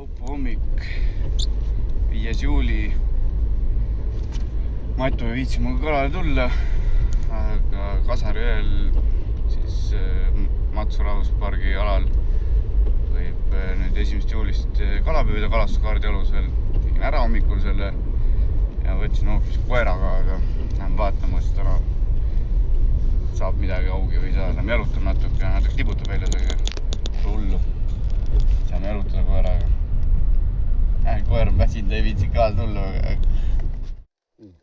laupäeva hommik, 5. juuli. Matu ei viitsi mulle kalale tulla, aga Kasari jõel siis Matsu rahvuspargi alal võib nüüd 1. juulist kala püüda kalastuskaardi alusel. Tegin ära hommikul selle ja võtsin hoopis koera kaasa. Lähen vaatama, sest täna saab midagi augi või ei saa. Lähen jalutab natuke tibutab väljasega. Hullu. Saame jalutada koeraga. Koer on väsinud, ei viitsi kaasa tulla.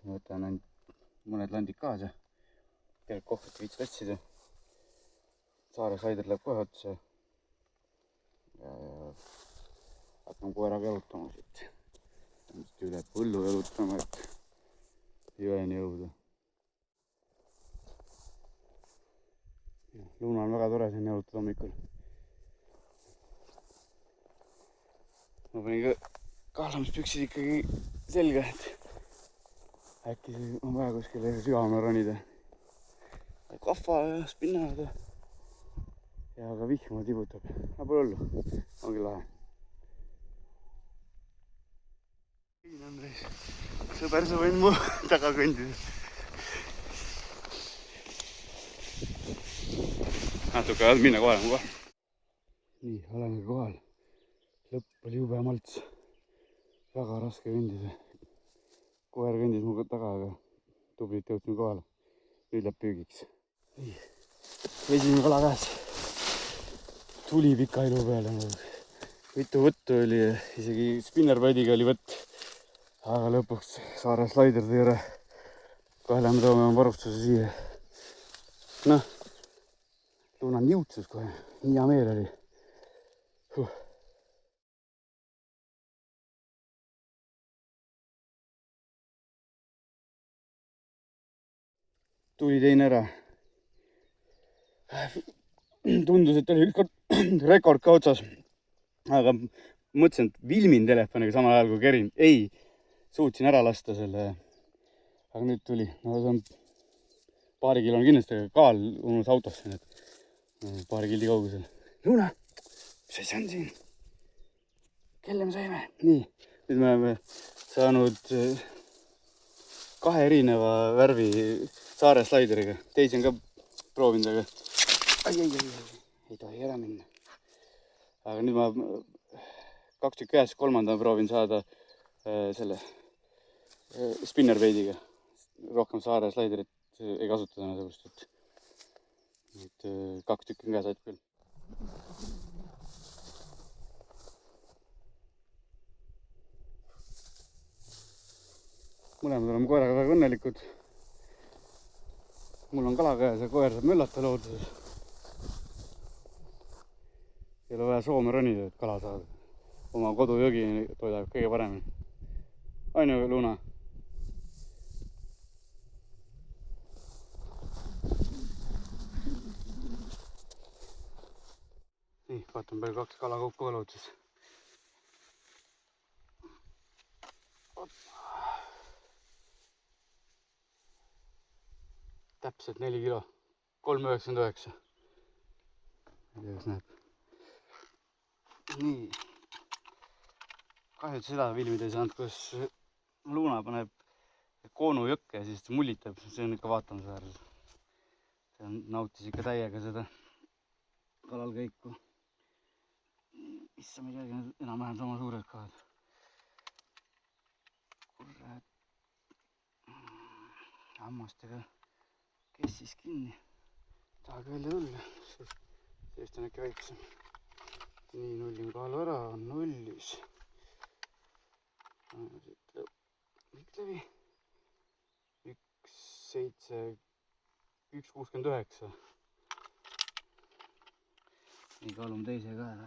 Võtan ainult mõned landid kaasa. Tegelikult kohvet viits tatsida. Saare Saider läheb kohe otsa. Ja hakkan koeraga jalutama siit. Üle põllu jalutama, et jõeni jõuda. Luna on väga tore siin jalutada hommikul. Ma panin ka kaalamispüksid ikkagi selga, et äkki on vaja kuskile sügavamale ronida. Kahva ja spinnad ja ka vihma tibutab. Aga pole hullu, ongi lahe. Sõber, sa võin mu taga kõndida. Natuke ajad minna kohale mu kohal. Nii, oleme kohal. Lõpp oli jube malts. Väga raske kõndida. Koer kõndis mu taga, aga tublit jõudsime kohale. Nüüd läheb püügiks. Nii, esimene kala käes. Tuli pika ilu peale. Mitu võttu oli, isegi spinnerpadiga oli võtt. Aga lõpuks Saare Saider tõi ära. Kohe lähme toome varustuse siia. Noh, Luna niutsus kohe. Nii hea meel oli. Tuli teine ära. Tundus, et oli ükskord rekord ka otsas. Aga mõtlesin, et vilmin telefoniga samal ajal kui kerin. Ei, suutsin ära lasta selle. Aga nüüd tuli. No, see on paari kilo on kindlasti kaal unus autosse. Paari kildi kaugusel. Luna, mis asja on siin? Kelle me saime? Nii, nüüd me oleme saanud 2 erineva värvi Saare Saideriga. Teisi on ka proovinud, aga ei tohi ära minna. Aga nüüd ma 2 tükki käes, 3. proovin saada selle spinnerbaidiga. Rohkem Saare Saiderit ei kasutada, sellepärast, et 2 tükki on käes ainult küll. Mõlemad oleme koeraga väga õnnelikud. Mul on kala käes ja koer saab möllata looduses. Ei ole vaja Soome ronida, et kala saada. Oma kodujõgi toidab kõige paremini. On ju, Luna? Nii, vaatan palju 2 kala kokku valuutis. Täpselt 4 kilo. 3,99. Ei tea, kas näeb. Nii. Kahju, et seda filmida ei saanud, kus Luna paneb Koonu jõkke ja siis mullitab. See on ikka vaatamisväärne. See nautis ikka täiega seda kalal käiku. Issa midagi on enam-vähem sama suured kahad. Kurat. Hammastega kessis kinni. Tahagi välja tulla. Sellest on äkki väiksem. Nii, nullin kaalu ära. Nullis. Kõik läbi. 1,69. Nii, kaalume teise ka ära.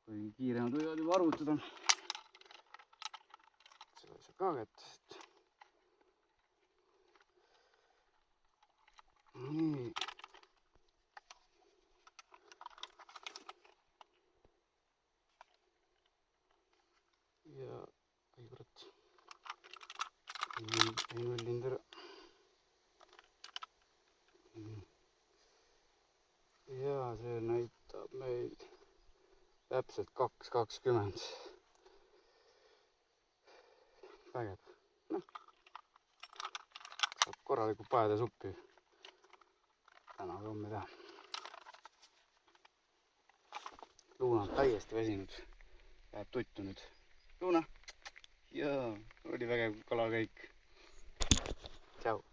Kui kiiremad võivad juba arvutada. Seda saab ka kätte. Nii. Ja, ei kurat. Ei nullinud ära. Ja see näitab meil täpselt 2.20. Vägev. Noh, saab korraliku paeda suppi täna või homme teha. Luuna on täiesti väsinud. Läheb tuttu nüüd. Luuna! Jaa, oli vägev kalakäik. Tšau!